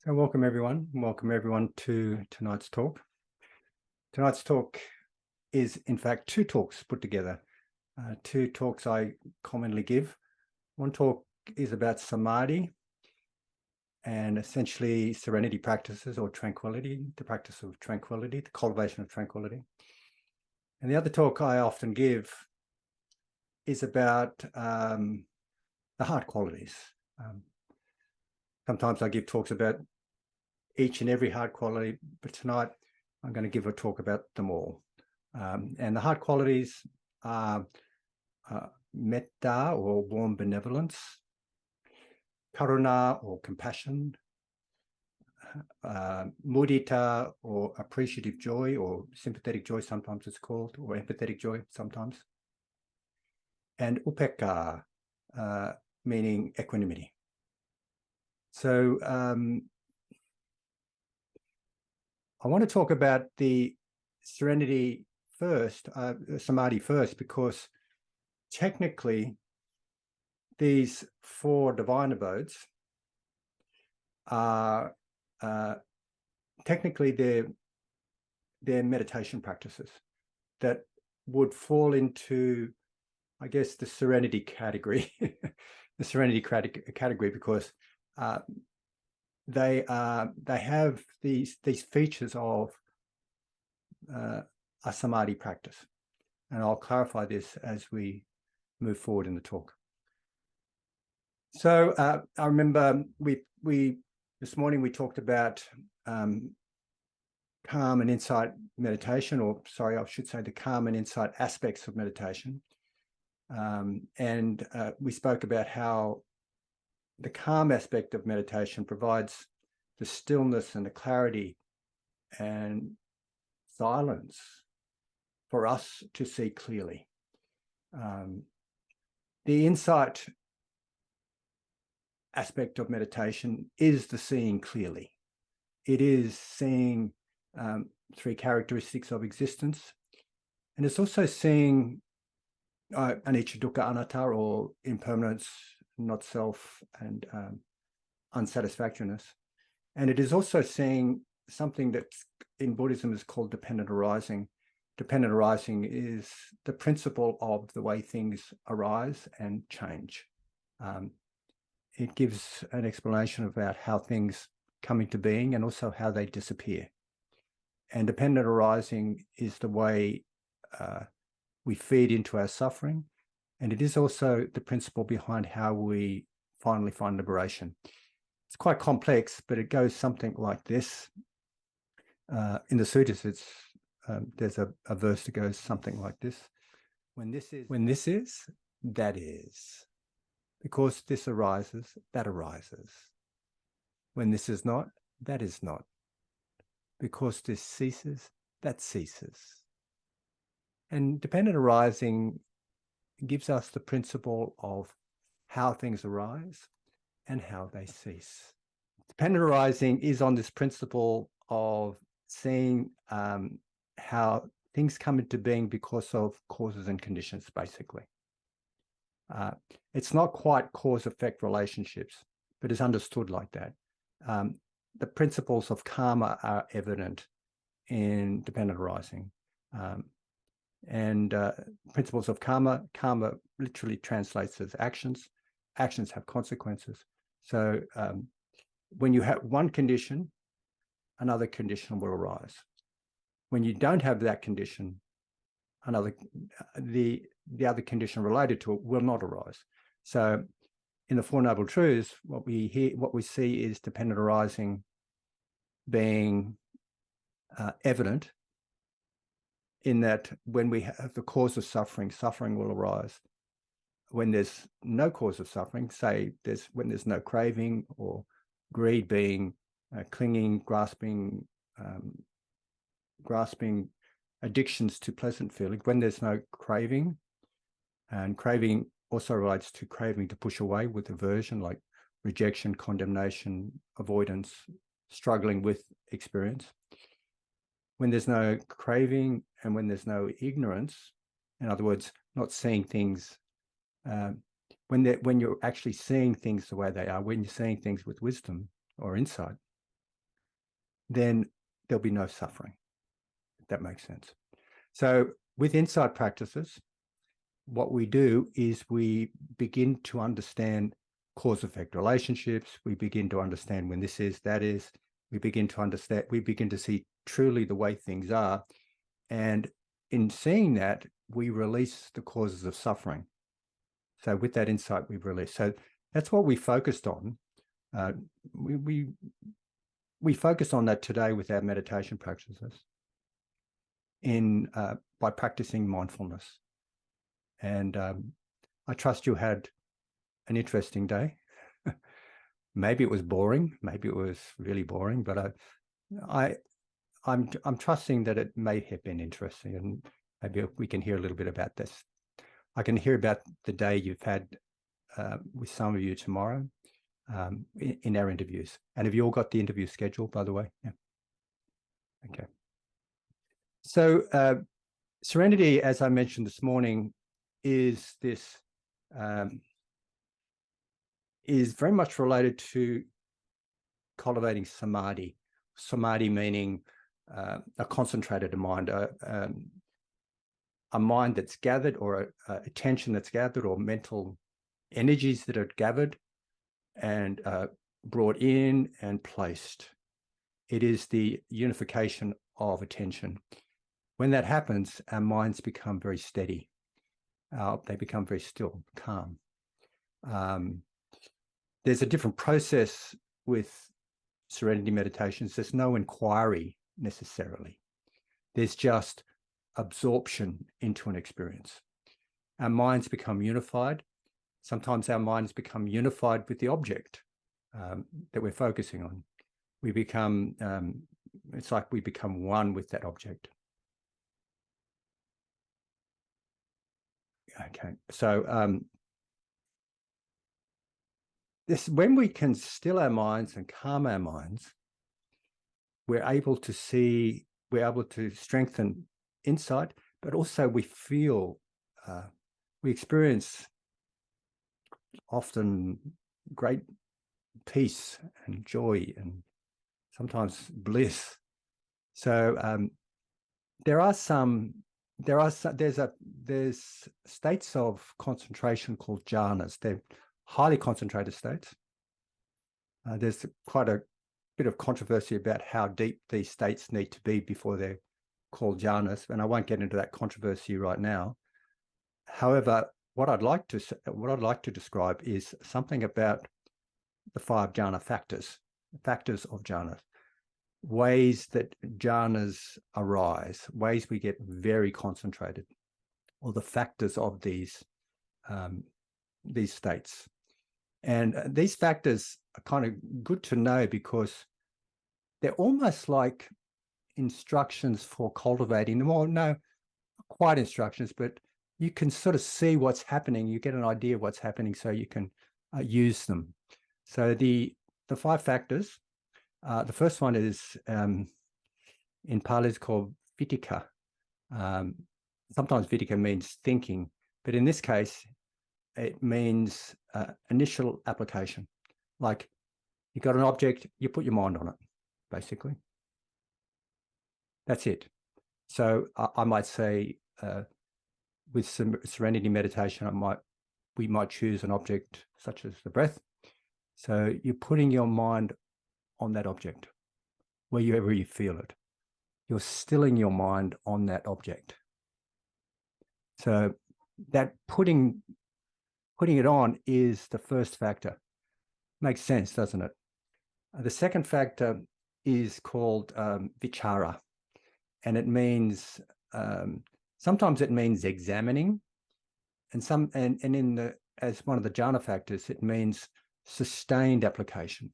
So welcome everyone. Welcome everyone to tonight's talk. Tonight's talk is in fact two talks put together. Two talks I commonly give. One talk is about samadhi and essentially serenity practices or tranquility, the practice of tranquility, the cultivation of tranquility. And the other talk I often give is about the heart qualities. Sometimes I give talks about each and every heart quality, but tonight I'm going to give a talk about them all. And the heart qualities are metta or warm benevolence, karuna or compassion, mudita or appreciative joy or sympathetic joy sometimes it's called, or empathetic joy sometimes, and upekkha, meaning equanimity. So I want to talk about the serenity first, samadhi first, because technically these four divine abodes are technically they're meditation practices that would fall into, I guess, the serenity category, the serenity category, because they have these features of a samadhi practice, and I'll clarify this as we move forward in the talk. So I remember we this morning we talked about calm and insight meditation, or sorry, I should say the calm and insight aspects of meditation, and we spoke about how the calm aspect of meditation provides the stillness and the clarity and silence for us to see clearly. The insight aspect of meditation is the seeing clearly. It is seeing three characteristics of existence, and it's also seeing anicca, dukkha, anatta, or impermanence, not self, and unsatisfactoriness. And it is also seeing something that in Buddhism is called dependent arising. Dependent arising is the principle of the way things arise and change. It gives an explanation about how things come into being and also how they disappear. And dependent arising is the way we feed into our suffering. And it is also the principle behind how we finally find liberation. It's quite complex, but it goes something like this. In the sutras, there's a verse that goes something like this. When this is, that is. Because this arises, that arises. When this is not, that is not. Because this ceases, that ceases. And dependent arising gives us the principle of how things arise and how they cease. Dependent arising is on this principle of seeing how things come into being because of causes and conditions, basically. It's not quite cause-effect relationships, but it's understood like that. The principles of karma are evident in dependent arising. And principles of karma literally translates as actions. Actions have consequences. So when you have one condition, another condition will arise. When you don't have that condition, the other condition related to it will not arise. So in the Four Noble Truths, what we see is dependent arising being evident, in that when we have the cause of suffering, suffering will arise. When there's no cause of suffering, say when there's no craving or greed, being clinging, grasping addictions to pleasant feelings, when there's no craving, and craving also relates to craving to push away with aversion, like rejection, condemnation, avoidance, struggling with experience. When there's no craving and when there's no ignorance, in other words, not seeing things, when you're actually seeing things the way they are, when you're seeing things with wisdom or insight, then there'll be no suffering. If that makes sense. So with insight practices, what we do is we begin to understand cause-effect relationships. We begin to understand when this is, that is. We begin to see truly the way things are. And in seeing that, we release the causes of suffering. So with that insight, we've released. So that's what we focused on. We focus on that today with our meditation practices by practicing mindfulness. And I trust you had an interesting day. Maybe it was boring. Maybe it was really boring, but I'm trusting that it may have been interesting, and maybe we can hear a little bit about this. I can hear about the day you've had with some of you tomorrow in our interviews. And have you all got the interview schedule, by the way? Yeah. Okay. So serenity, as I mentioned this morning, is very much related to cultivating samadhi. Samadhi meaning a concentrated mind, a mind that's gathered, or attention that's gathered, or mental energies that are gathered and brought in and placed. It is the unification of attention. When that happens, our minds become very steady. They become very still, calm. There's a different process with serenity meditations. There's no inquiry necessarily. There's just absorption into an experience. Our minds become unified. Sometimes our minds become unified with the object that we're focusing on. We become, it's like we become one with that object. Okay, so when we can still our minds and calm our minds, we're able to strengthen insight, but also we experience often great peace and joy and sometimes bliss. So there's states of concentration called jhanas. They're highly concentrated states. There's quite a bit of controversy about how deep these states need to be before they're called jhanas, and I won't get into that controversy right now. However, what I'd like to describe is something about the 5 jhana factors of jhanas, ways that jhanas arise, ways we get very concentrated, or the factors of these states. And these factors are kind of good to know because they're almost like instructions for cultivating them. Well, no, not quite instructions, but you can sort of see what's happening. You get an idea of what's happening, so you can use them. So the 5 factors, the first one is in Pali is called vitika. Sometimes vitika means thinking, but in this case, it means initial application. Like you got an object, you put your mind on it, basically. That's it. So I might say with some serenity meditation, we might choose an object such as the breath. So you're putting your mind on that object, wherever you feel it. You're stilling your mind on that object. So that putting it on is the first factor. Makes sense, doesn't it? The second factor is called vichara, and it means sometimes it means examining, and as one of the jhana factors, it means sustained application.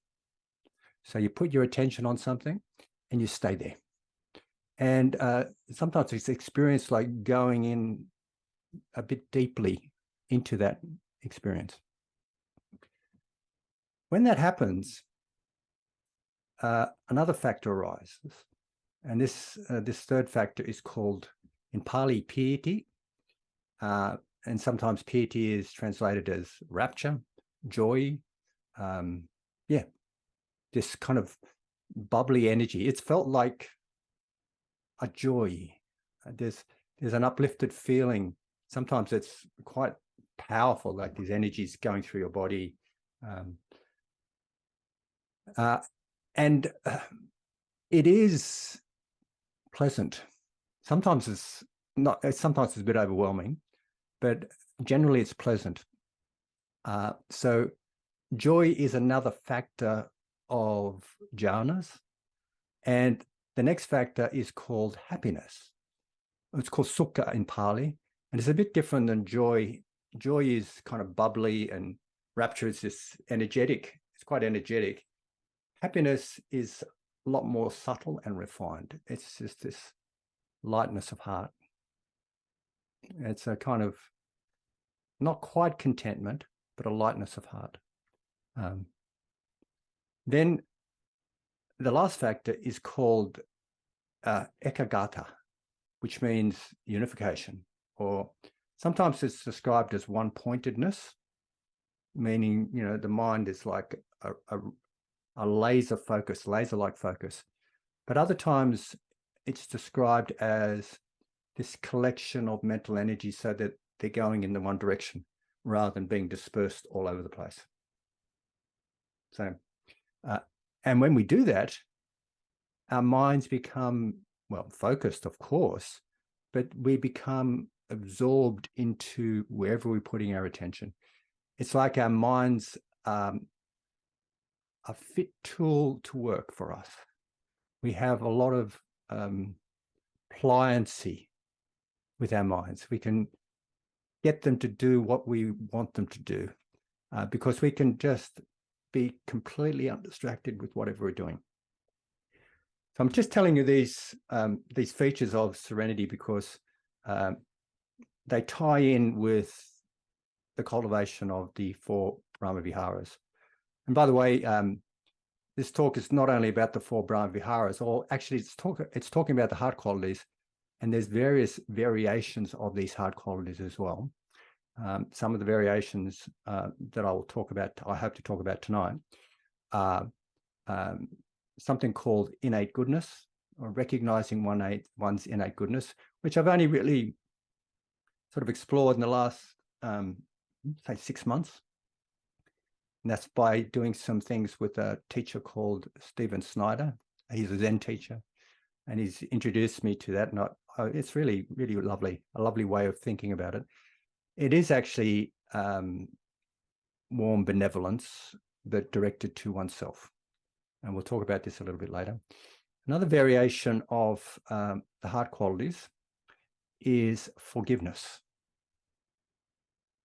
So you put your attention on something and you stay there. And sometimes it's experienced like going in a bit deeply into that experience. When that happens, another factor arises. And this third factor is called, in Pali, piti. And sometimes piti is translated as rapture, joy. This kind of bubbly energy. It's felt like a joy. There's an uplifted feeling. Sometimes it's quite powerful, like these energies going through your body. And it is pleasant. Sometimes it's not, sometimes it's a bit overwhelming, but generally it's pleasant. So joy is another factor of jhanas. And the next factor is called happiness. It's called sukha in Pali, and it's a bit different than joy. Joy is kind of bubbly, and rapture is this energetic. It's quite energetic. Happiness is a lot more subtle and refined. It's just this lightness of heart. It's a kind of not quite contentment, but a lightness of heart. Then the last factor is called ekagata, which means unification, or sometimes it's described as one-pointedness, meaning, you know, the mind is like a laser focus, laser-like focus. But other times it's described as this collection of mental energy so that they're going in the one direction rather than being dispersed all over the place. So, and when we do that, our minds become, well, focused, of course, but we become absorbed into wherever we're putting our attention. It's like our minds are a fit tool to work for us. We have a lot of pliancy with our minds. We can get them to do what we want them to do because we can just be completely undistracted with whatever we're doing. So I'm just telling you these features of serenity because they tie in with the cultivation of the 4 Brahma Viharas. And by the way, this talk is not only about the 4 Brahma Viharas, or actually it's talking about the heart qualities, and there's various variations of these heart qualities as well. Some of the variations that I will talk about, I hope to talk about tonight, are something called innate goodness, or recognizing one's innate goodness, which I've only really sort of explored in the last, say, 6 months. And that's by doing some things with a teacher called Stephen Snyder. He's a Zen teacher, and he's introduced me to that. And it's really, really lovely, a lovely way of thinking about it. It is actually warm benevolence, but directed to oneself. And we'll talk about this a little bit later. Another variation of the heart qualities is forgiveness.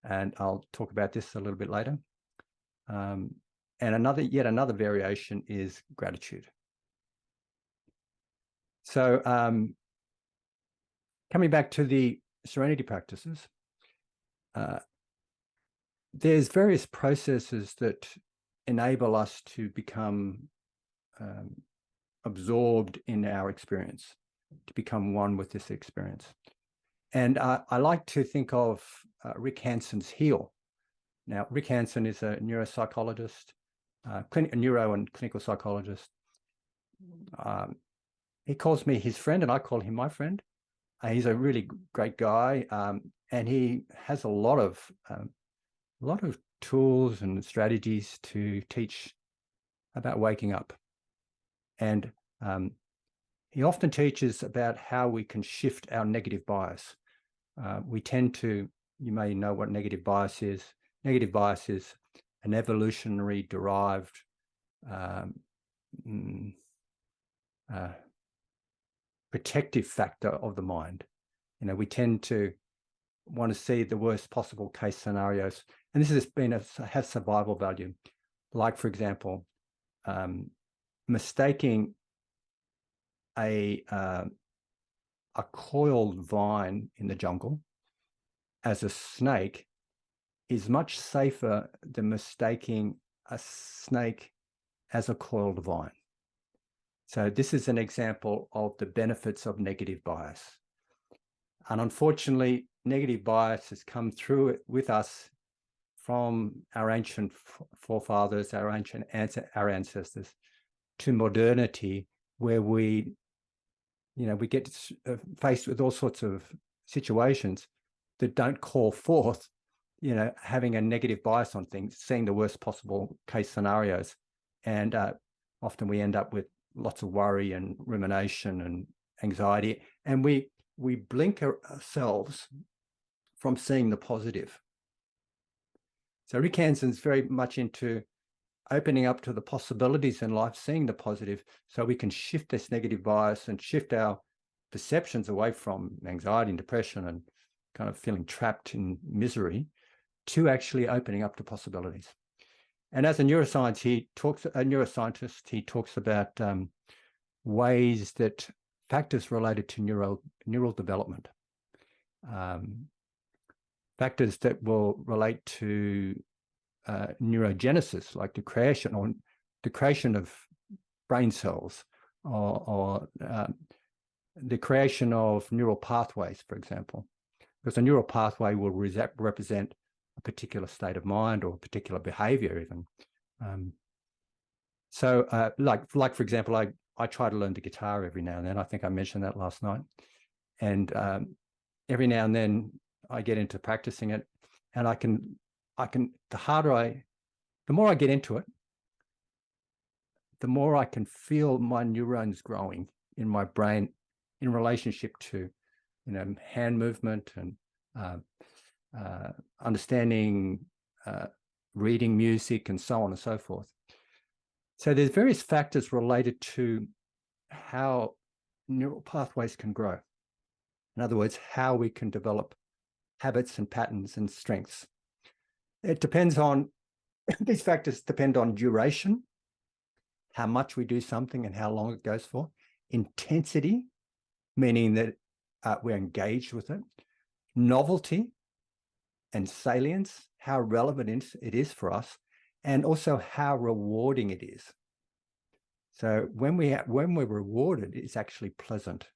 And I'll talk about this a little bit later. And yet another variation is gratitude. So coming back to the serenity practices, there's various processes that enable us to become absorbed in our experience, to become one with this experience. And I like to think of Rick Hanson's HEAL. Now, Rick Hanson is a neuropsychologist, a neuro and clinical psychologist. He calls me his friend, and I call him my friend. He's a really great guy, and he has a lot of tools and strategies to teach about waking up. And he often teaches about how we can shift our negative bias. We tend to, you may know what negative bias is. Negative bias is an evolutionary derived protective factor of the mind. You know, we tend to want to see the worst possible case scenarios, and this has survival value. Like, for example, mistaking a coiled vine in the jungle as a snake is much safer than mistaking a snake as a coiled vine. So this is an example of the benefits of negative bias. And unfortunately, negative bias has come through with us from our ancient forefathers, our ancestors. to modernity, where we get faced with all sorts of situations that don't call forth, having a negative bias on things, seeing the worst possible case scenarios. And often we end up with lots of worry and rumination and anxiety. And we blink ourselves from seeing the positive. So Rick Hanson's very much into opening up to the possibilities in life, seeing the positive, so we can shift this negative bias and shift our perceptions away from anxiety and depression and kind of feeling trapped in misery to actually opening up to possibilities. And as a neuroscientist, he talks about ways that factors related to neural development, factors that will relate to neurogenesis, like the creation of brain cells, or the creation of neural pathways, for example, because a neural pathway will represent a particular state of mind or a particular behavior even. Like for example, I try to learn the guitar every now and then. I think I mentioned that last night. And every now and then I get into practicing it, and the more I get into it, the more I can feel my neurons growing in my brain in relationship to, hand movement and understanding, reading music, and so on and so forth. So there's various factors related to how neural pathways can grow. In other words, how we can develop habits and patterns and strengths. It depends on, these factors depend on duration, how much we do something and how long it goes for, intensity, meaning that we're engaged with it, novelty and salience, how relevant it is for us, and also how rewarding it is. So when we're rewarded, it's actually pleasant.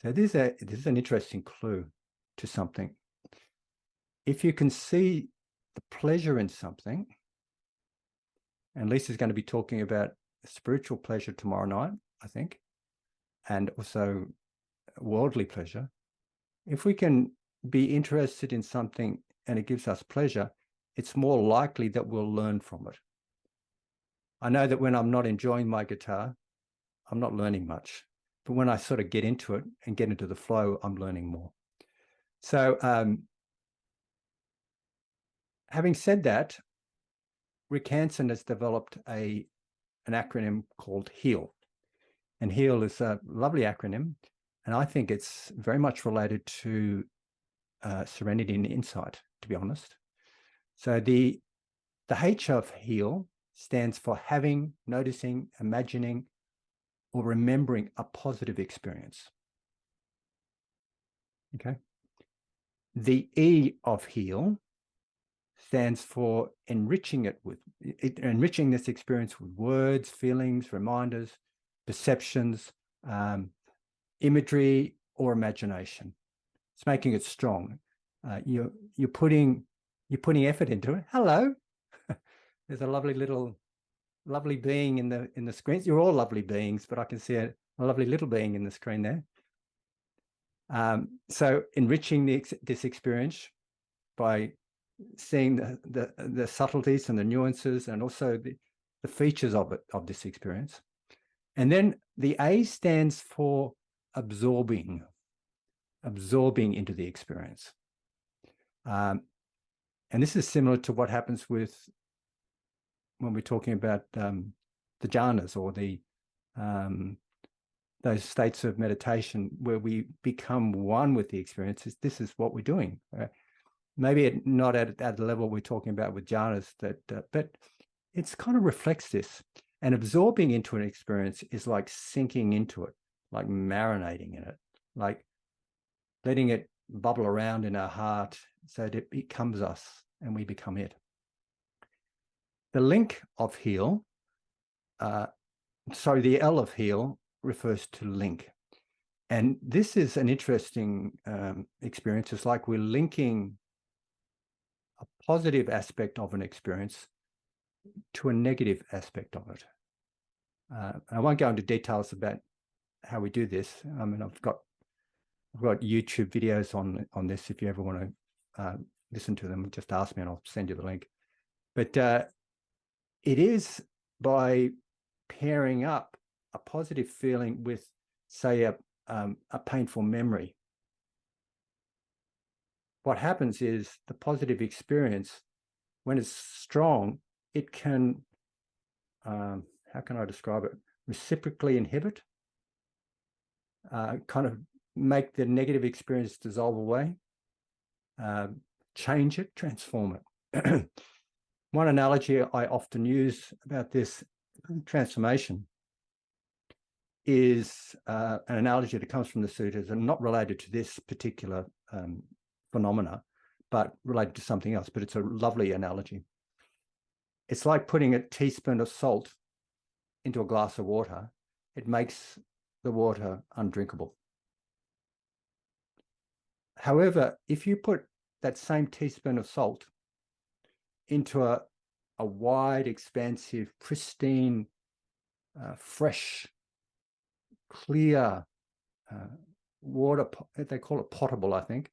So this is an interesting clue to something. If you can see the pleasure in something, and Lisa's going to be talking about spiritual pleasure tomorrow night, I think, and also worldly pleasure. If we can be interested in something and it gives us pleasure, it's more likely that we'll learn from it. I know that when I'm not enjoying my guitar, I'm not learning much. But when I sort of get into it and get into the flow, I'm learning more. So having said that, Rick Hanson has developed an acronym called HEAL. And HEAL is a lovely acronym. And I think it's very much related to serenity and insight, to be honest. So the H of HEAL stands for having, noticing, imagining, or remembering a positive experience. Okay. The E of HEAL stands for enriching this experience with words, feelings, reminders, perceptions, imagery, or imagination. It's making it strong. You're putting effort into it. Hello, there's a lovely being in the screen. You're all lovely beings, but I can see a lovely little being in the screen there. So enriching this experience by seeing the subtleties and the nuances, and also the features of this experience. And then the A stands for absorbing into the experience. And this is similar to what happens when we're talking about the jhanas, or those states of meditation where we become one with the experiences. This is what we're doing. Maybe not at the level we're talking about with jhanas, but it's kind of reflects this. And absorbing into an experience is like sinking into it, like marinating in it, like letting it bubble around in our heart so that it becomes us and we become it. The link of HEAL, the L of HEAL refers to link. And this is an interesting experience. It's like we're linking a positive aspect of an experience to a negative aspect of it. And I won't go into details about how we do this. I mean, I've got YouTube videos on this. If you ever want to listen to them, just ask me and I'll send you the link. But it is by pairing up a positive feeling with, say, a painful memory. What happens is the positive experience, when it's strong, it can, how can I describe it? Reciprocally inhibit, kind of make the negative experience dissolve away, change it, transform it. One analogy I often use about this transformation is an analogy that comes from the sutras and not related to this particular phenomena, but related to something else. But it's a lovely analogy. It's like putting a teaspoon of salt into a glass of water. It makes the water undrinkable. However, if you put that same teaspoon of salt into a wide, expansive, pristine, fresh, clear water, they call it potable, I think,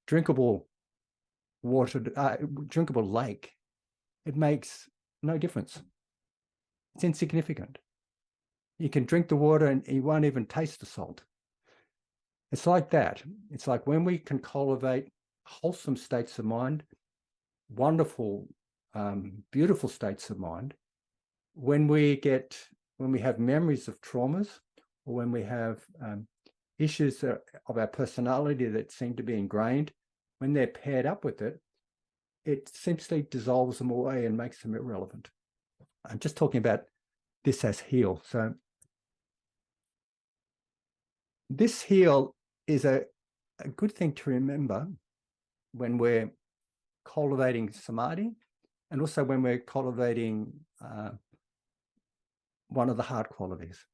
drinkable water, drinkable lake, it makes no difference. It's insignificant. You can drink the water and you won't even taste the salt. It's like that. It's like when we can cultivate wholesome states of mind, wonderful, beautiful states of mind, when we have memories of traumas, or when we have issues of our personality that seem to be ingrained, when they're paired up with it, it simply dissolves them away and makes them irrelevant. I'm just talking about this as heal. So this heal is a good thing to remember when we're cultivating samadhi, and also when we're cultivating one of the heart qualities.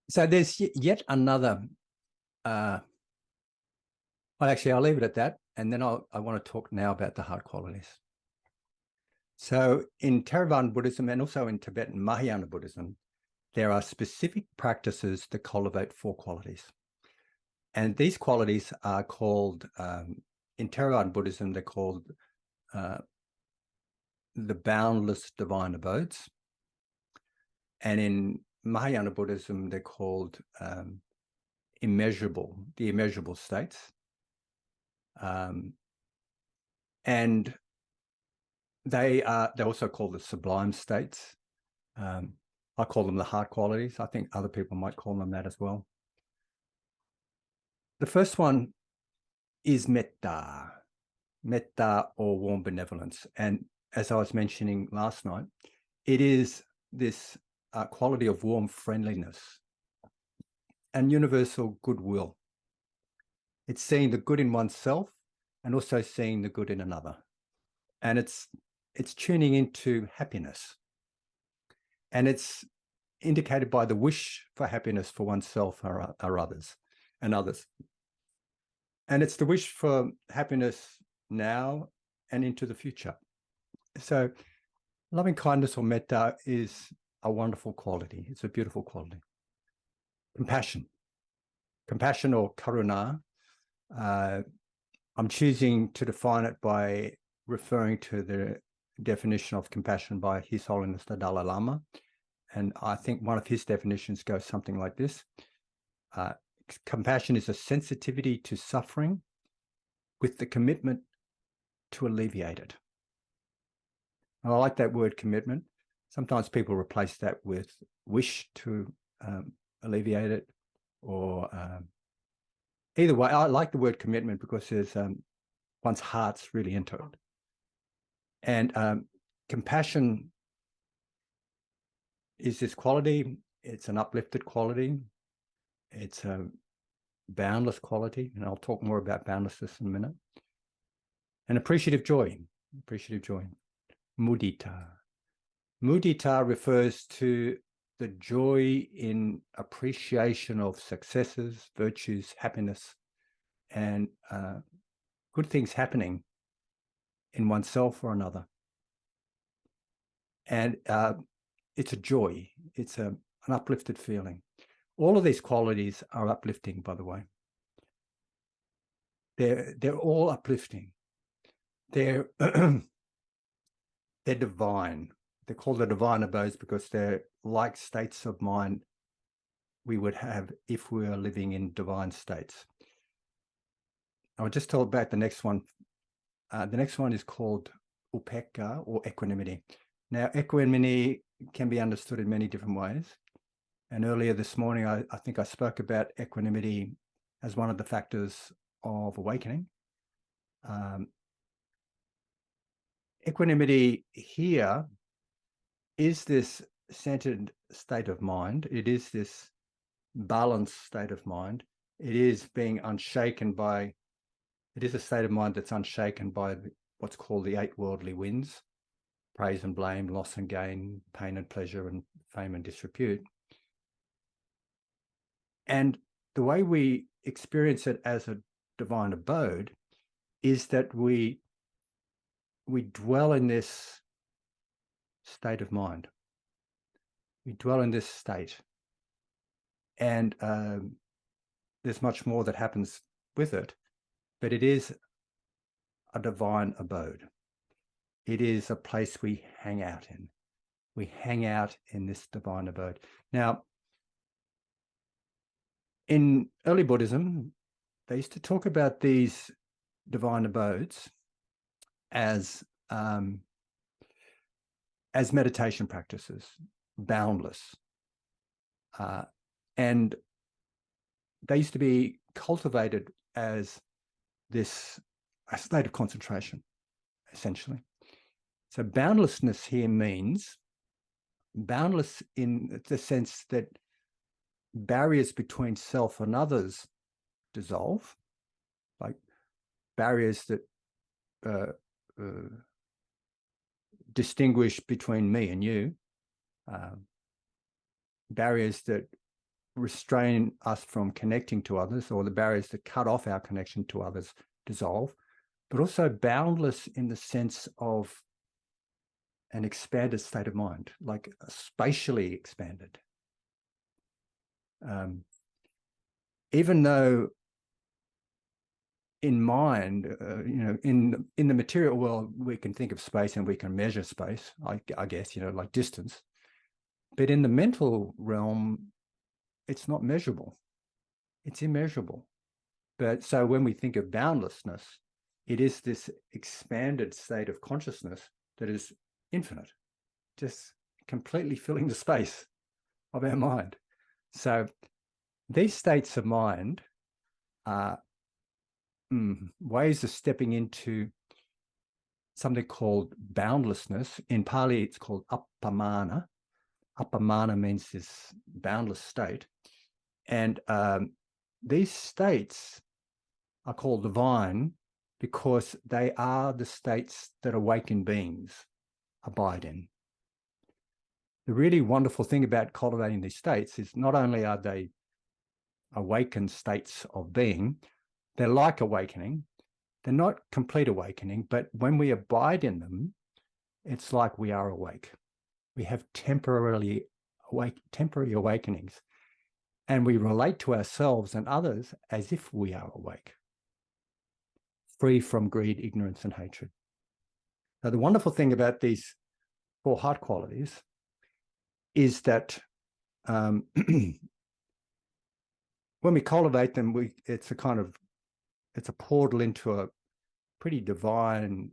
So there's yet another, well, actually, I'll leave it at that. And then I want to talk now about the heart qualities. So in Theravada Buddhism and also in Tibetan Mahayana Buddhism, there are specific practices that cultivate 4 qualities. And these qualities are called, in Theravada Buddhism, they're called the boundless divine abodes. And in Mahayana Buddhism, they're called the immeasurable states. And they're also called the sublime states. I call them the heart qualities. I think other people might call them that as well. The first one is metta or warm benevolence. And as I was mentioning last night, it is this quality of warm friendliness and universal goodwill. It's seeing the good in oneself and also seeing the good in another. And it's tuning into happiness. And it's indicated by the wish for happiness for oneself or others and others. And it's the wish for happiness now and into the future. So loving kindness or metta is a wonderful quality. It's a beautiful quality. Compassion or karuna. I'm choosing to define it by referring to the definition of compassion by His Holiness the Dalai Lama. And I think one of his definitions goes something like this. Compassion is a sensitivity to suffering with the commitment to alleviate it. And I like that word commitment. Sometimes people replace that with wish to alleviate it, or either way, I like the word commitment because there's one's heart's really into it. And compassion is this quality. It's an uplifted quality. It's a boundless quality, and I'll talk more about boundlessness in a minute. And appreciative joy. Mudita. Mudita refers to the joy in appreciation of successes, virtues, happiness, and good things happening in oneself or another. And it's a joy. It's an uplifted feeling. All of these qualities are uplifting, by the way. They're all uplifting. They're they're divine. They're called the divine abodes because they're like states of mind we would have if we were living in divine states. I'll just tell about the next one. The next one is called upekkha, or equanimity. Now, equanimity can be understood in many different ways. And earlier this morning, I think I spoke about equanimity as one of the factors of awakening. Equanimity here is this centered state of mind. It is this balanced state of mind. It is being unshaken by, it is a state of mind that's unshaken by what's called the 8 worldly winds: praise and blame, loss and gain, pain and pleasure, and fame and disrepute. And the way we experience it as a divine abode is that we dwell in this state of mind. We dwell in this state. And there's much more that happens with it, but it is a divine abode. It is a place we hang out in. We hang out in this divine abode. Now, in early Buddhism, they used to talk about these divine abodes as meditation practices, boundless. And they used to be cultivated as a state of concentration, essentially. So boundlessness here means boundless in the sense that barriers between self and others dissolve, like barriers that distinguish between me and you, barriers that restrain us from connecting to others, or the barriers that cut off our connection to others dissolve, but also boundless in the sense of an expanded state of mind, like spatially expanded. Even though in mind, in the material world, we can think of space and we can measure space, I guess, like distance. But in the mental realm, it's not measurable. It's immeasurable. But so when we think of boundlessness, it is this expanded state of consciousness that is infinite, just completely filling the space of our mind. So these states of mind are ways of stepping into something called boundlessness. In Pali, it's called appamana. Appamana means this boundless state. And these states are called divine because they are the states that awakened beings abide in. The really wonderful thing about cultivating these states is not only are they awakened states of being, they're like awakening. They're not complete awakening, but when we abide in them, it's like we are awake. We have temporary awakenings, and we relate to ourselves and others as if we are awake, free from greed, ignorance, and hatred. Now, the wonderful thing about these 4 heart qualities is that when we cultivate them, it's a portal into a pretty divine,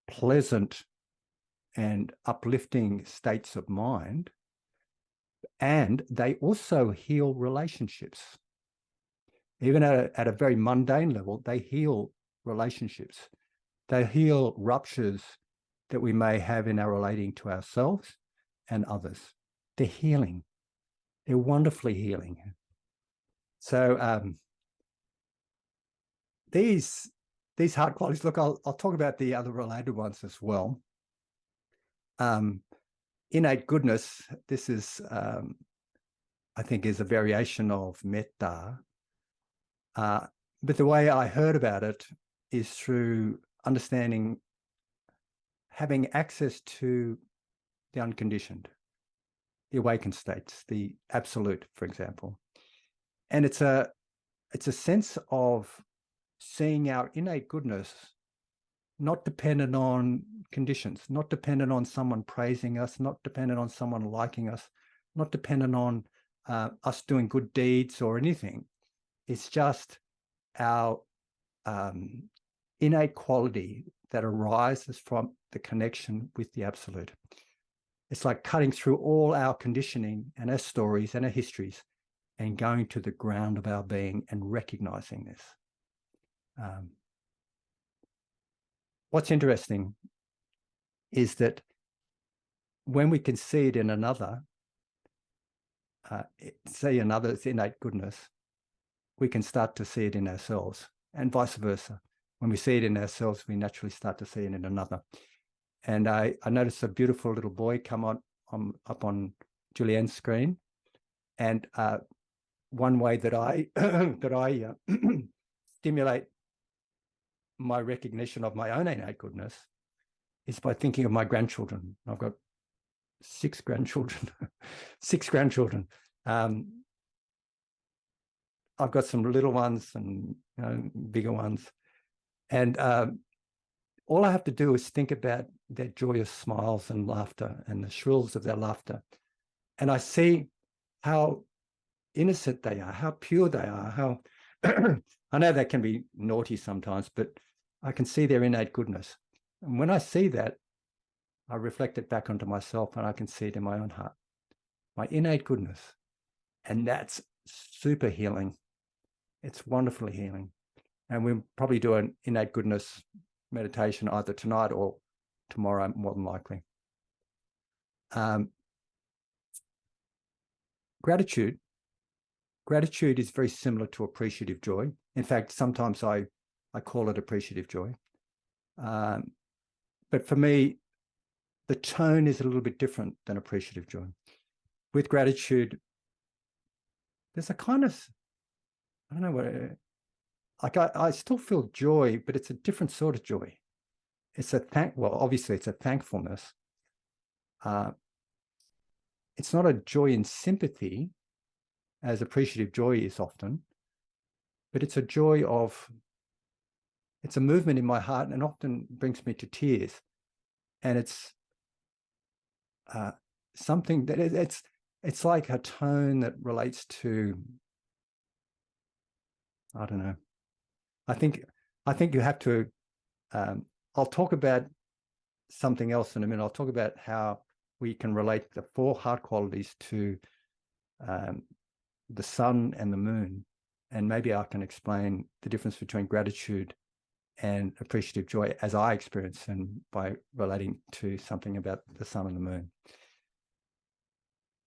pleasant, and uplifting states of mind. And they also heal relationships. Even at a very mundane level, they heal relationships. They heal ruptures that we may have in our relating to ourselves and others. They're healing. They're wonderfully healing. So these heart qualities, look, I'll talk about the other related ones as well. Innate goodness, this is, I think, is a variation of metta. But the way I heard about it is through understanding, having access to the unconditioned, the awakened states, the absolute, for example. And it's a sense of seeing our innate goodness, not dependent on conditions, not dependent on someone praising us, not dependent on someone liking us, not dependent on us doing good deeds or anything. It's just our innate quality that arises from the connection with the absolute. It's like cutting through all our conditioning and our stories and our histories and going to the ground of our being and recognizing this. What's interesting is that when we can see it in another, see another's innate goodness, we can start to see it in ourselves, and vice versa. When we see it in ourselves, we naturally start to see it in another. And I noticed a beautiful little boy come up on Julianne's screen, and one way that I stimulate my recognition of my own innate goodness is by thinking of my grandchildren. I've got 6 grandchildren, 6 grandchildren. I've got some little ones and bigger ones. And all I have to do is think about their joyous smiles and laughter and the shrills of their laughter. And I see how innocent they are, how pure they are, how I know they can be naughty sometimes, but I can see their innate goodness. And when I see that, I reflect it back onto myself, and I can see it in my own heart, my innate goodness. And that's super healing. It's wonderfully healing. And we'll probably do an innate goodness meditation either tonight or tomorrow, more than likely. Gratitude is very similar to appreciative joy. In fact, sometimes I call it appreciative joy. But for me, the tone is a little bit different than appreciative joy. With gratitude, there's a kind of, I don't know what, like I still feel joy, but it's a different sort of joy. It's obviously it's a thankfulness. It's not a joy in sympathy, as appreciative joy is often, but it's a joy of, it's a movement in my heart, and often brings me to tears. And it's something that it's like a tone that relates to, I don't know. I think you have to, I'll talk about something else in a minute. I'll talk about how we can relate the 4 heart qualities to the sun and the moon. And maybe I can explain the difference between gratitude and appreciative joy as I experience, and by relating to something about the sun and the moon.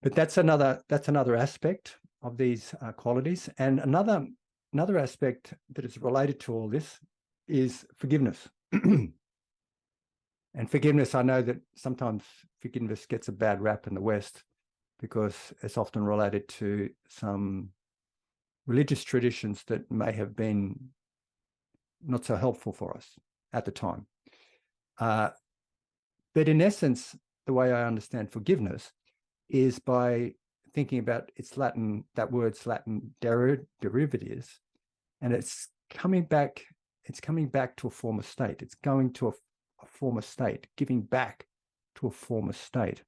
But that's another aspect of these qualities. And another aspect that is related to all this is forgiveness. And forgiveness, I know that sometimes forgiveness gets a bad rap in the West because it's often related to some religious traditions that may have been not so helpful for us at the time. But in essence, the way I understand forgiveness is by thinking about its Latin, that word's Latin derivatives, and it's coming back to a former state. It's going to a former state, giving back to a former state,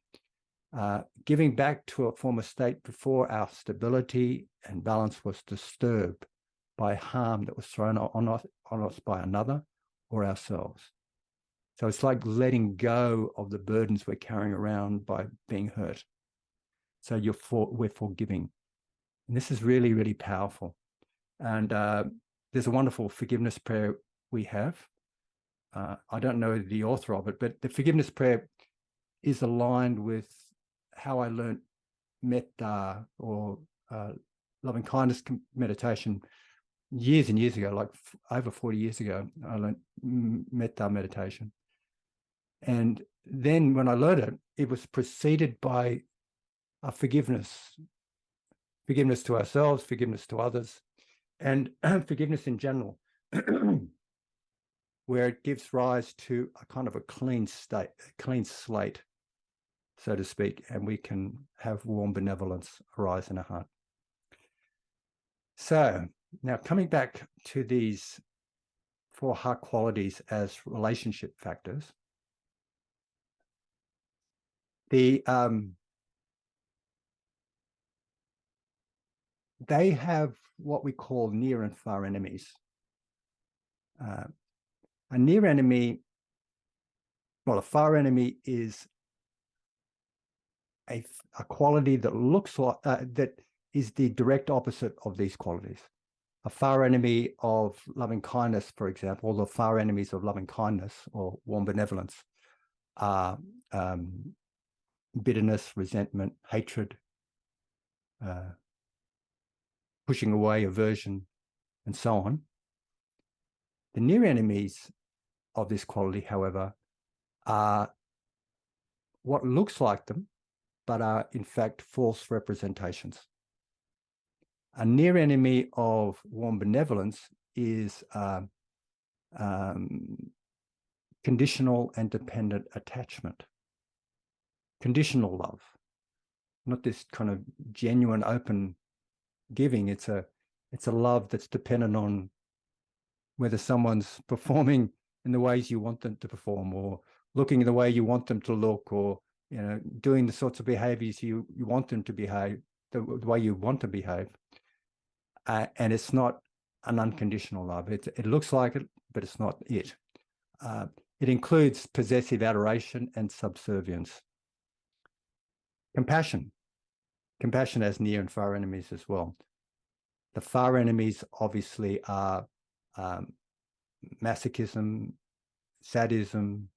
giving back to a former state before our stability and balance was disturbed by harm that was thrown on us by another or ourselves. So it's like letting go of the burdens we're carrying around by being hurt. So we're forgiving. And this is really, really powerful. And there's a wonderful forgiveness prayer we have. I don't know the author of it, but the forgiveness prayer is aligned with how I learned metta, or loving kindness meditation years and years ago, like over 40 years ago. I learned metta meditation. And then when I learned it, it was preceded by a forgiveness to ourselves, forgiveness to others. and forgiveness in general, where it gives rise to a kind of a clean state, a clean slate, so to speak, and we can have warm benevolence arise in our heart. So now coming back to these 4 heart qualities as relationship factors, they have what we call near and far enemies. A near enemy, well, a far enemy is a quality that looks like, that is the direct opposite of these qualities. A far enemy of loving kindness, for example, the far enemies of loving kindness or warm benevolence are bitterness, resentment, hatred, pushing away, aversion, and so on. The near enemies of this quality, however, are what looks like them, but are in fact false representations. A near enemy of warm benevolence is conditional and dependent attachment. Conditional love, not this kind of genuine, open giving. It's a love that's dependent on whether someone's performing in the ways you want them to perform, or looking the way you want them to look, or doing the sorts of behaviors you want them to behave, the way you want to behave. And it's not an unconditional love. It looks like it, but it's not it. It includes possessive adoration and subservience. Compassion has near and far enemies as well. The far enemies obviously are masochism, sadism,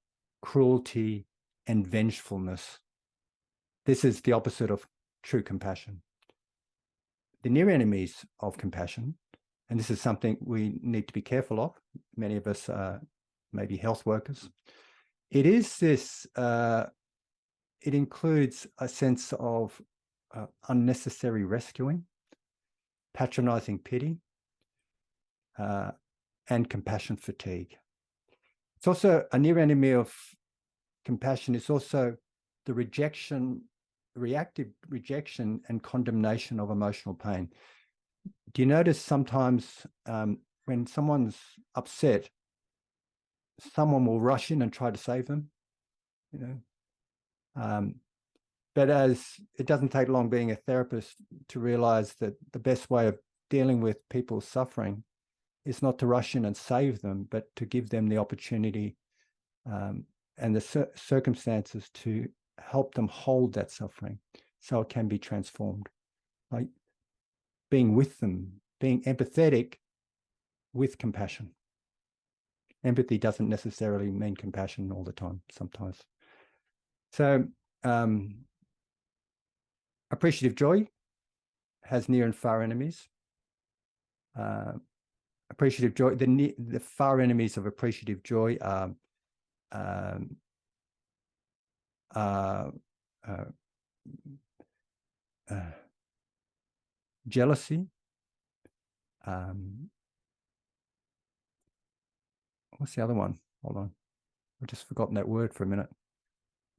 cruelty, and vengefulness. This is the opposite of true compassion. The near enemies of compassion, and this is something we need to be careful of, many of us are maybe health workers, it is this, it includes a sense of unnecessary rescuing, patronizing pity, and compassion fatigue. It's also a near enemy of compassion is also the reactive rejection and condemnation of emotional pain. Do you notice sometimes when someone's upset, someone will rush in and try to save them, but as it doesn't take long being a therapist to realize that the best way of dealing with people's suffering is not to rush in and save them, but to give them the opportunity and the circumstances to help them hold that suffering so it can be transformed. Like being with them, being empathetic with compassion. Empathy doesn't necessarily mean compassion all the time, sometimes. So appreciative joy has near and far enemies. Appreciative joy, the far enemies of appreciative joy are jealousy, what's the other one? Hold on, I've just forgotten that word for a minute.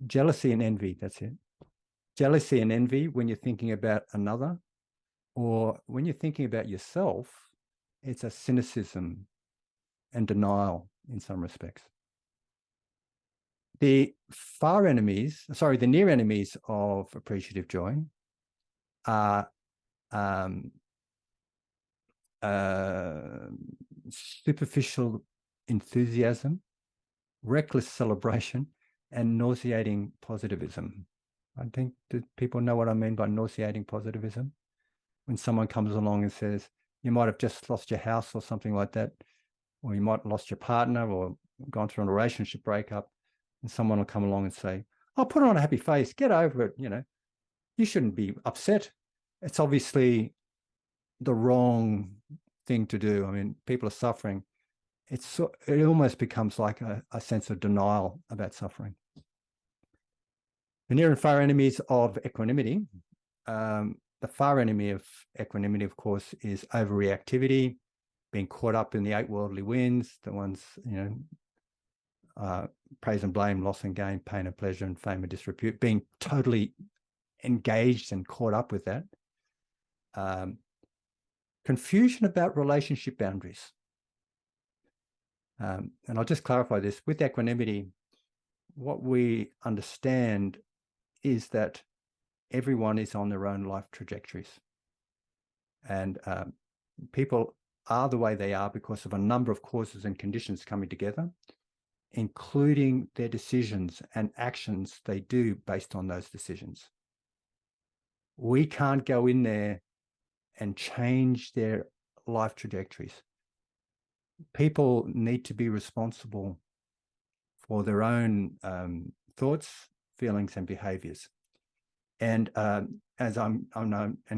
Jealousy and envy, that's it. Jealousy and envy when you're thinking about another, or when you're thinking about yourself, it's a cynicism and denial in some respects. The the near enemies of appreciative joy are superficial enthusiasm, reckless celebration, and nauseating positivism. I think that people know what I mean by nauseating positivism. When someone comes along and says, you might have just lost your house or something like that, or you might have lost your partner or gone through a relationship breakup, and someone will come along and say, oh, put on a happy face, get over it, you shouldn't be upset. It's obviously the wrong thing to do. I mean, people are suffering. It almost becomes like a sense of denial about suffering. The near and far enemies of equanimity the far enemy of equanimity, of course, is overreactivity, being caught up in the 8 worldly winds, the ones, praise and blame, loss and gain, pain and pleasure, and fame and disrepute, being totally engaged and caught up with that. Confusion about relationship boundaries. And I'll just clarify this. With equanimity, what we understand is that everyone is on their own life trajectories. And people are the way they are because of a number of causes and conditions coming together, including their decisions and actions they do based on those decisions. We can't go in there and change their life trajectories. People need to be responsible for their own thoughts, feelings, and behaviors. And as I'm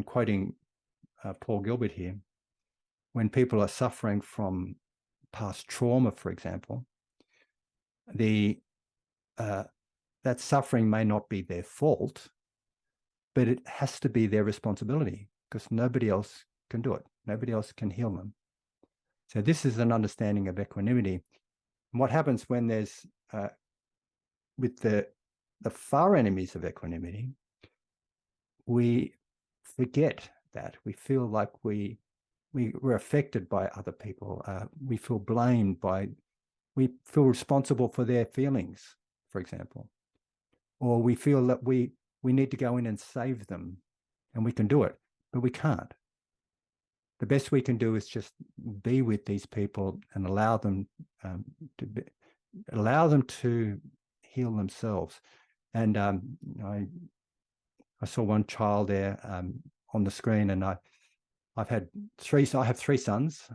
quoting Paul Gilbert here, when people are suffering from past trauma, for example, that suffering may not be their fault, but it has to be their responsibility because nobody else can do it. Nobody else can heal them. So this is an understanding of equanimity. And what happens when there's, with the far enemies of equanimity, we forget that. We feel like we're affected by other people. We feel blamed we feel responsible for their feelings, for example. Or we feel that we need to go in and save them, and we can do it, but we can't. The best we can do is just be with these people and allow them to heal themselves. And I saw one child there on the screen, and I have 3 sons.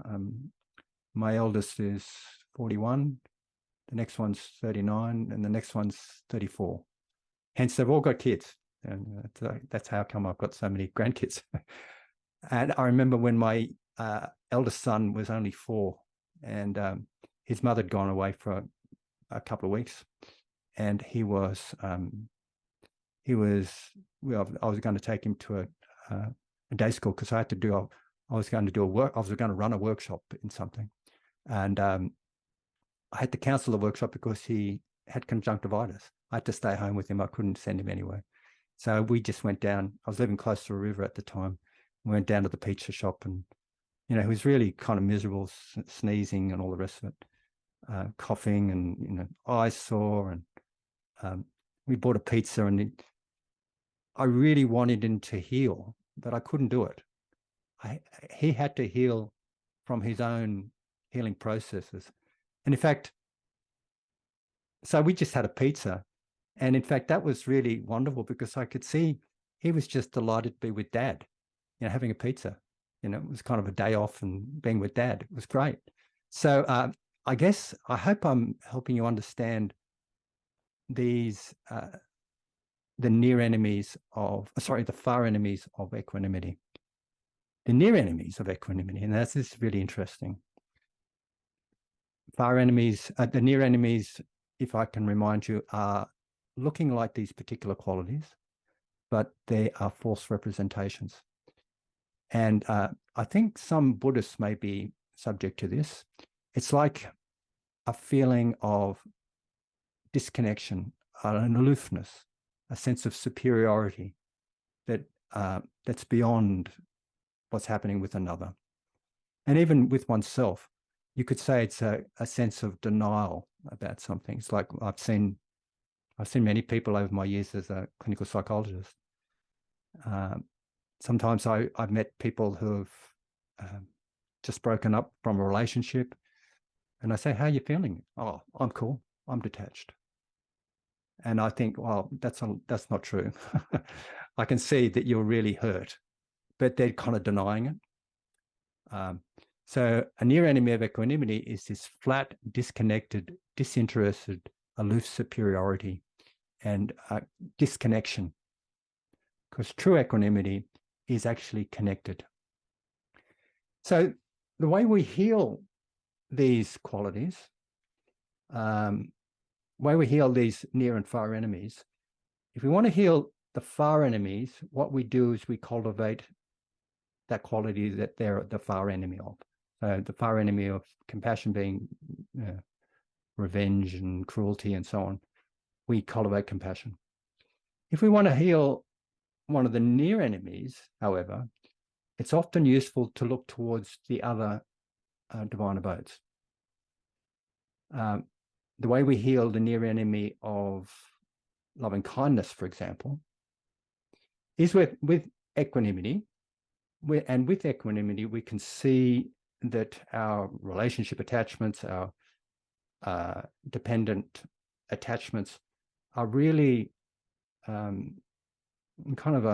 My eldest is 41, the next one's 39, and the next one's 34. Hence, they've all got kids, and that's how come I've got so many grandkids. And I remember when my eldest son was only 4, and his mother had gone away for a couple of weeks, and I was going to take him to a day school because I was going to run a workshop in something, and I had to cancel the workshop because he had conjunctivitis. I had to stay home with him. I couldn't send him anywhere. So we just went down. I was living close to a river at the time. We went down to the pizza shop, and he was really kind of miserable, sneezing and all the rest of it, coughing and eyes sore. And we bought a pizza, and I really wanted him to heal, but I couldn't do it. He had to heal from his own healing processes. And in fact, so we just had a pizza. And in fact, that was really wonderful because I could see he was just delighted to be with Dad, having a pizza. It was kind of a day off and being with Dad. It was great. So I hope I'm helping you understand these, the far enemies of equanimity. The near enemies of equanimity, and this is really interesting. Far enemies, the near enemies, if I can remind you, are looking like these particular qualities, but they are false representations. And I think some Buddhists may be subject to this. It's like a feeling of disconnection, an aloofness, a sense of superiority that's beyond what's happening with another. And even with oneself, you could say it's a sense of denial about something. It's like I've seen many people over my years as a clinical psychologist. Sometimes I've met people who have just broken up from a relationship, and I say, "How are you feeling?" "Oh, I'm cool. I'm detached." And I think, well, that's not true. I can see that you're really hurt, but they're kind of denying it. So a near enemy of equanimity is this flat, disconnected, disinterested, aloof superiority and disconnection. Because true equanimity is actually connected. So the way we heal these qualities, way we heal these near and far enemies, if we want to heal the far enemies, what we do is we cultivate that quality that they're the far enemy of. So the far enemy of compassion being revenge and cruelty and so on, we cultivate compassion. If we want to heal one of the near enemies, however, it's often useful to look towards the other divine abodes. The way we heal the near enemy of loving kindness, for example, is with equanimity. And with equanimity, we can see that our relationship attachments, our dependent attachments are really kind of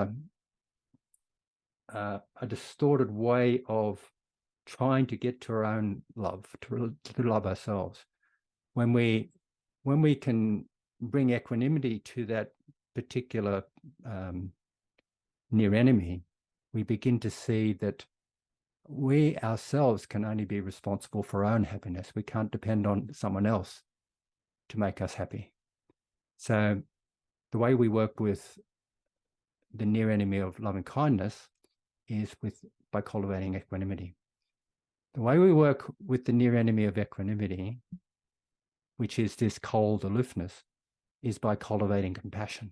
a distorted way of trying to get to our own love, to love ourselves. When we can bring equanimity to that particular near enemy, we begin to see that we ourselves can only be responsible for our own happiness. We can't depend on someone else to make us happy. So the way we work with the near enemy of loving kindness is by cultivating equanimity. The way we work with the near enemy of equanimity, which is this cold aloofness, is by cultivating compassion,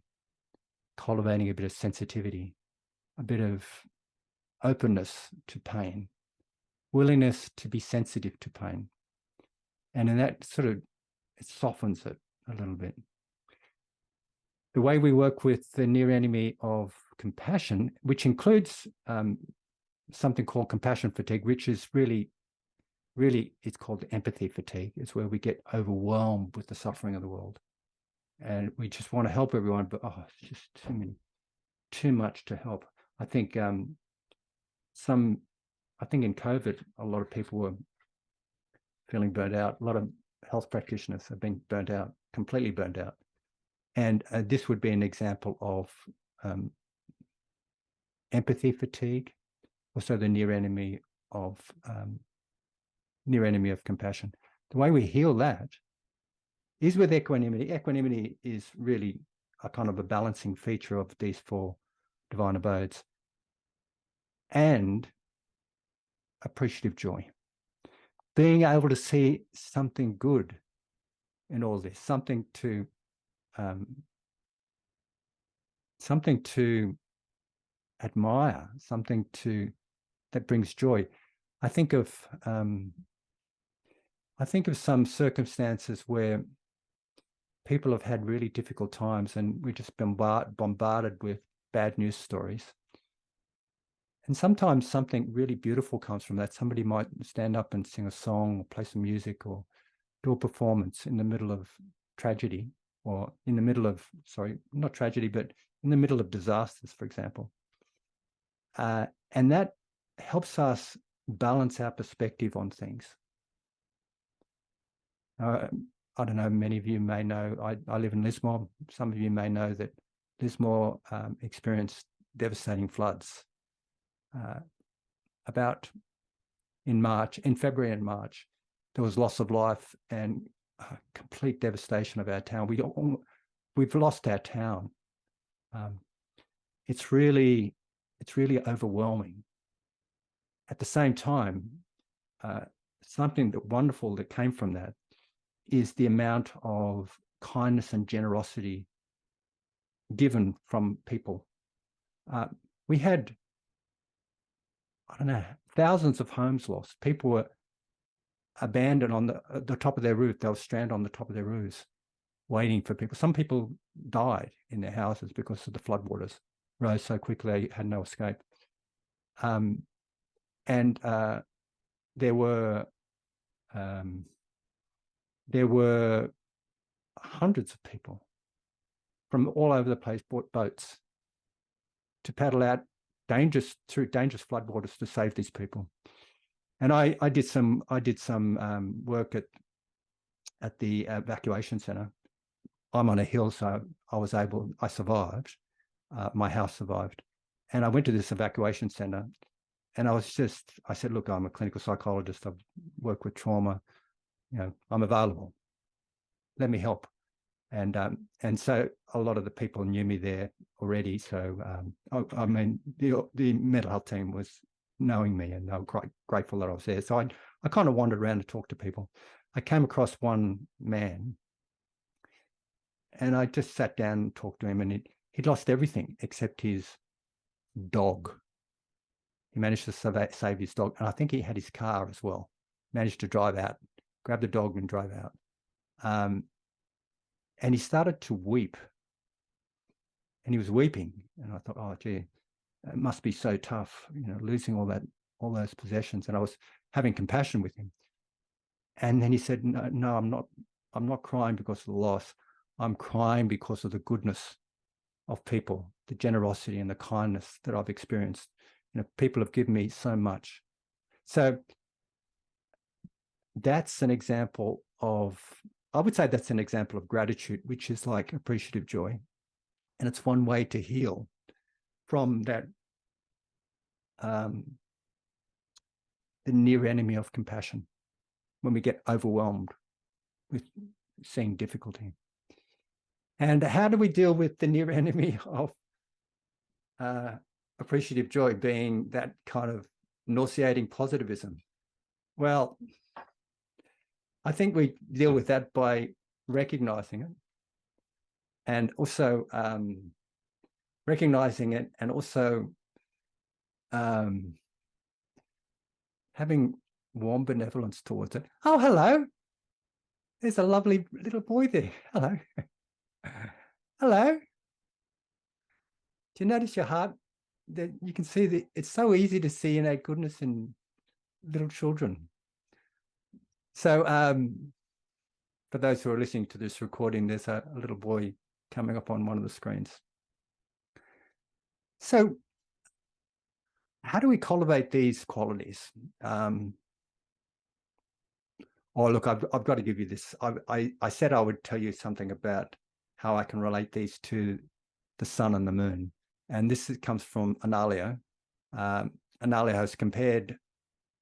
cultivating a bit of sensitivity, a bit of openness to pain, willingness to be sensitive to pain. And in that it softens it a little bit. The way we work with the near enemy of compassion, which includes something called compassion fatigue, which is really, it's called empathy fatigue. It's where we get overwhelmed with the suffering of the world. And we just want to help everyone, but it's just too much to help. I think in COVID, a lot of people were feeling burnt out. A lot of health practitioners have been burnt out, completely burnt out. And this would be an example of empathy fatigue, also the near enemy of compassion. The way we heal that is with equanimity. Equanimity is really a kind of a balancing feature of these four divine abodes, and appreciative joy. Being able to see something good in all this, something to admire, something that brings joy. I think of some circumstances where people have had really difficult times, and we're just bombarded with bad news stories. And sometimes something really beautiful comes from that. Somebody might stand up and sing a song or play some music or do a performance in the middle of tragedy, or in the middle of, not tragedy, but in the middle of disasters, for example. And that helps us balance our perspective on things. I don't know, many of you may know, I live in Lismore. Some of you may know that Lismore experienced devastating floods about in February and March. There was loss of life and complete devastation of our town. We've lost our town. It's really overwhelming. At the same time, something wonderful that came from that is the amount of kindness and generosity given from people. We had, thousands of homes lost. People were abandoned on the top of their roof. They were stranded on the top of their roofs, waiting for people. Some people died in their houses because of the floodwaters rose so quickly they had no escape. And there were hundreds of people from all over the place bought boats to paddle out through dangerous floodwaters to save these people. And I did some work at the evacuation center. I'm on a hill, so I survived. My house survived. And I went to this evacuation center, and I said, look, I'm a clinical psychologist. I've worked with trauma. I'm available. Let me help. And so a lot of the people knew me there already. So I mean, the mental health team was knowing me, and they were quite grateful that I was there. So I kind of wandered around to talk to people. I came across one man, and I just sat down and talked to him, and he'd lost everything except his dog. He managed to save his dog, and I think he had his car as well. Managed to drive out, grabbed the dog and drove out. And he started to weep, and he was weeping, and I thought, oh gee, it must be so tough, losing all those possessions. And I was having compassion with him. And then he said, no, I'm not crying because of the loss. I'm crying because of the goodness of people, the generosity and the kindness that I've experienced. People have given me so much. So that's an example of, I would say that's an example of gratitude, which is like appreciative joy. And it's one way to heal from that, the near enemy of compassion, when we get overwhelmed with seeing difficulty. And how do we deal with the near enemy of appreciative joy, being that kind of nauseating positivism? Well, I think we deal with that by recognizing it, and also recognizing it, and also having warm benevolence towards it. Oh, hello. There's a lovely little boy there. Hello. Hello. Do you notice your heart? That you can see that it's so easy to see innate goodness in little children. So for those who are listening to this recording, there's a little boy coming up on one of the screens. So how do we cultivate these qualities? Oh, look, I've got to give you this. I said I would tell you something about how I can relate these to the sun and the moon. And this comes from Analio. Analio has compared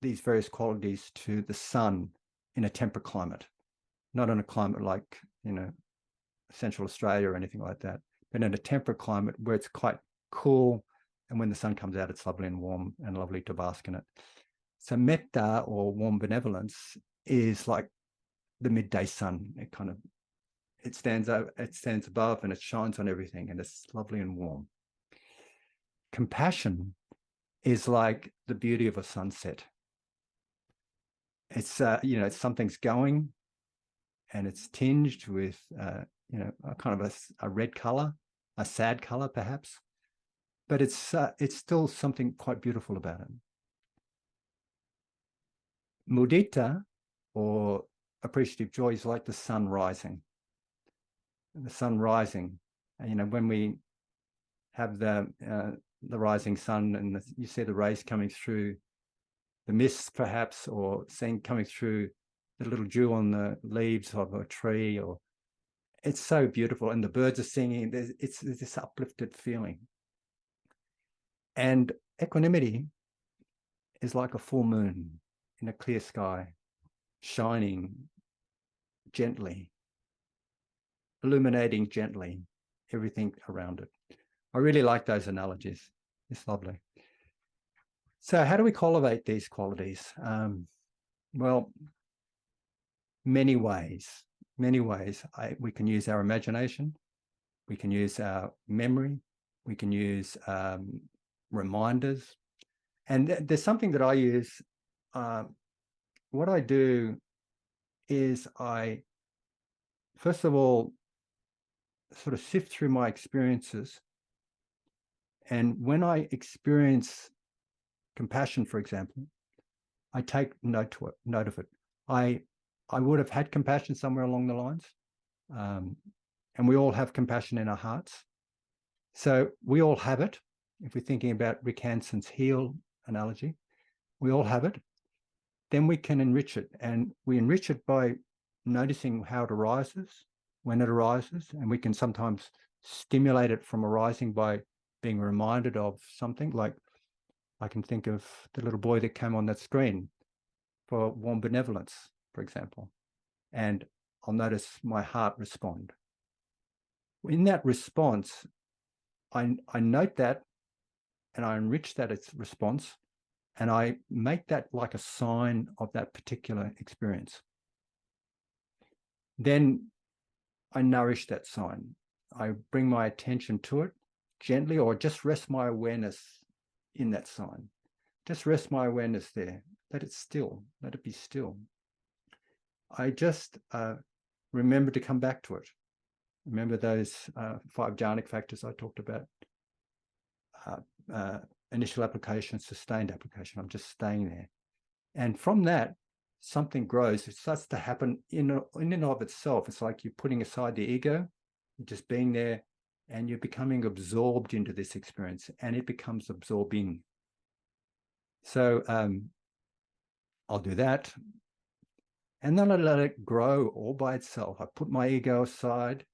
these various qualities to the sun in a temperate climate, not in a climate like, Central Australia or anything like that, but in a temperate climate where it's quite cool. And when the sun comes out, it's lovely and warm and lovely to bask in it. So metta, or warm benevolence, is like the midday sun. It stands above, and it shines on everything, and it's lovely and warm. Compassion is like the beauty of a sunset. It's something's going, and it's tinged with a kind of a red color, a sad color perhaps, but it's still something quite beautiful about it. Mudita, or appreciative joy, is like the sun rising. The sun rising, when we have the rising sun, and you see the rays coming through the mist, perhaps, or coming through the little dew on the leaves of a tree, or it's so beautiful, and the birds are singing. It's this uplifted feeling. And equanimity is like a full moon in a clear sky, shining gently, illuminating gently everything around it. I really like those analogies. It's lovely. So how do we cultivate these qualities? Well, many ways. We can use our imagination. We can use our memory. We can use reminders. And there's something that I use. What I do is I, first of all, sort of sift through my experiences. And when I experience compassion, for example, I take note of it. I would have had compassion somewhere along the lines. And we all have compassion in our hearts. So we all have it. If we're thinking about Rick Hanson's heal analogy, we all have it. Then we can enrich it. And we enrich it by noticing how it arises, when it arises. And we can sometimes stimulate it from arising by being reminded of something. Like I can think of the little boy that came on that screen for warm benevolence, for example. And I'll notice my heart respond. In that response, I note that and I enrich that response, and I make that like a sign of that particular experience. Then I nourish that sign. I bring my attention to it gently, or just rest my awareness in that sign. Just rest my awareness there. Let it still. Let it be still. I just remember to come back to it. Remember those 5 jhanic factors I talked about. Initial application, sustained application. I'm just staying there. And from that, something grows. It starts to happen in and of itself. It's like you're putting aside the ego, you're just being there, and you're becoming absorbed into this experience, and it becomes absorbing. So I'll do that. And then I let it grow all by itself. I put my ego aside.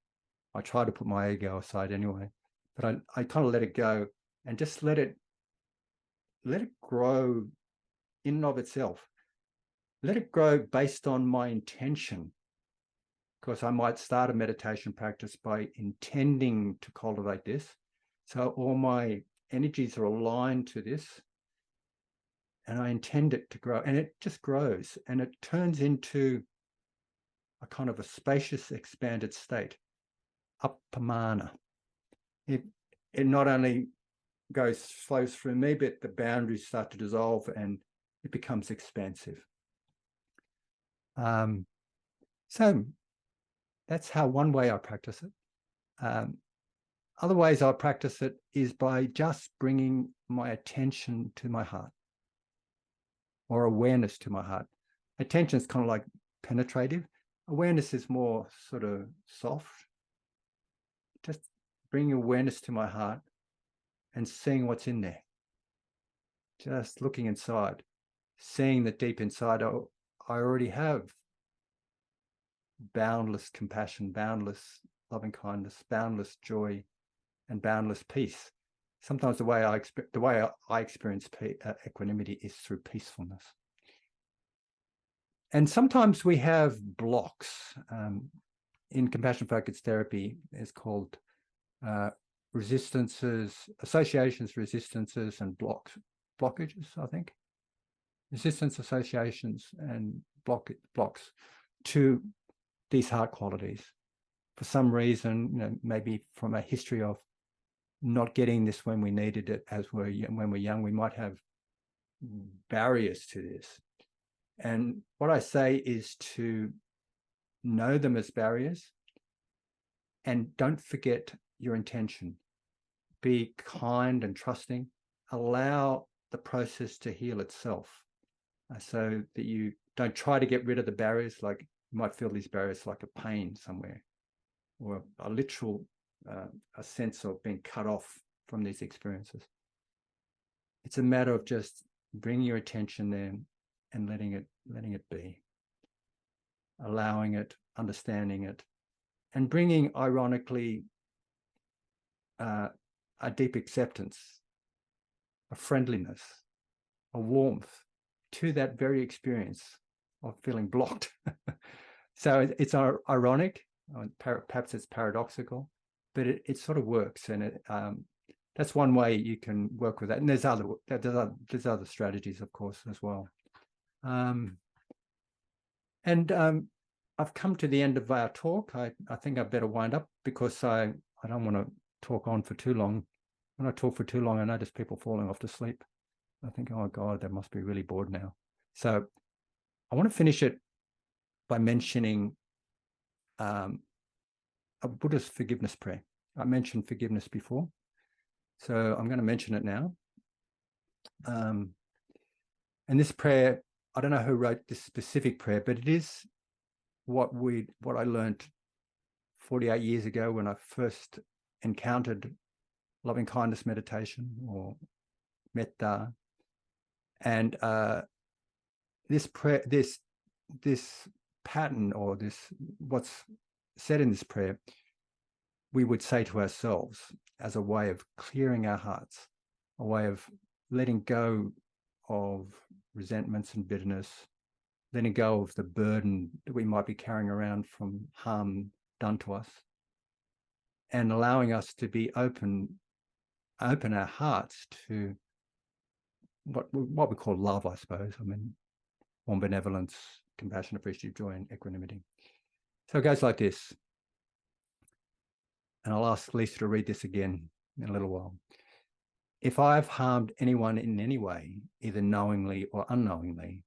I try to put my ego aside anyway, but I kind of let it go and just let it grow in and of itself. Let it grow based on my intention. Because I might start a meditation practice by intending to cultivate this. So all my energies are aligned to this, and I intend it to grow, and it just grows, and it turns into a kind of a spacious, expanded state, uppamana. It not only flows through me, but the boundaries start to dissolve, and it becomes expansive. So that's how one way I practice it. Other ways I practice it is by just bringing my attention to my heart, or awareness to my heart. Attention is kind of like penetrative. Awareness is more sort of soft. Just bringing awareness to my heart and seeing what's in there. Just looking inside, seeing that deep inside, I already have boundless compassion, boundless loving kindness, boundless joy, and boundless peace. Sometimes the way I experience equanimity is through peacefulness. And sometimes we have blocks. In compassion-focused therapy, it's called resistances, associations, resistances, and blockages, I think. Resistance, associations, and blocks to these heart qualities. For some reason, maybe from a history of not getting this when we needed it when we're young, we might have barriers to this. And what I say is to know them as barriers, and don't forget your intention. Be kind and trusting. Allow the process to heal itself, so that you don't try to get rid of the barriers. Like, you might feel these barriers like a pain somewhere, or a literal a sense of being cut off from these experiences. It's a matter of just bringing your attention there and letting it be, allowing it, understanding it, and bringing, ironically, a deep acceptance, a friendliness, a warmth to that very experience of feeling blocked. So it's ironic, perhaps it's paradoxical, but it sort of works, and that's one way you can work with that. And there's other strategies, of course, as well. I've come to the end of our talk. I think I better wind up, because I don't want to talk on for too long. When I talk for too long, I notice people falling off to sleep. I think, oh God, they must be really bored now. So I want to finish it by mentioning a Buddhist forgiveness prayer. I mentioned forgiveness before, so I'm going to mention it now. And this prayer, I don't know who wrote this specific prayer, but it is what I learned 48 years ago when I first encountered loving kindness meditation, or metta. And this prayer, this pattern, or what's said in this prayer, we would say to ourselves as a way of clearing our hearts, a way of letting go of resentments and bitterness, letting go of the burden that we might be carrying around from harm done to us, and allowing us to be open our hearts to what we call love, I suppose. I mean, on benevolence, compassion, appreciative joy, and equanimity. So it goes like this. And I'll ask Lisa to read this again in a little while. If I've harmed anyone in any way, either knowingly or unknowingly,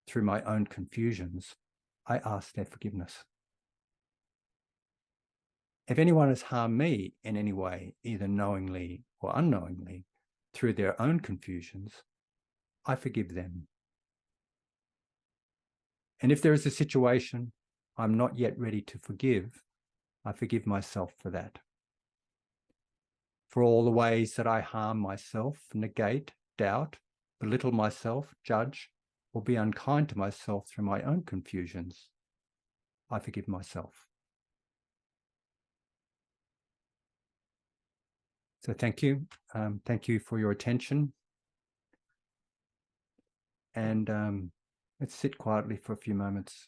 through my own confusions, I ask their forgiveness. If anyone has harmed me in any way, either knowingly or unknowingly, through their own confusions, I forgive them. And if there is a situation I'm not yet ready to forgive, I forgive myself for that. For all the ways that I harm myself, negate, doubt, belittle myself, judge, or be unkind to myself through my own confusions, I forgive myself. So thank you. Thank you for your attention. And let's sit quietly for a few moments.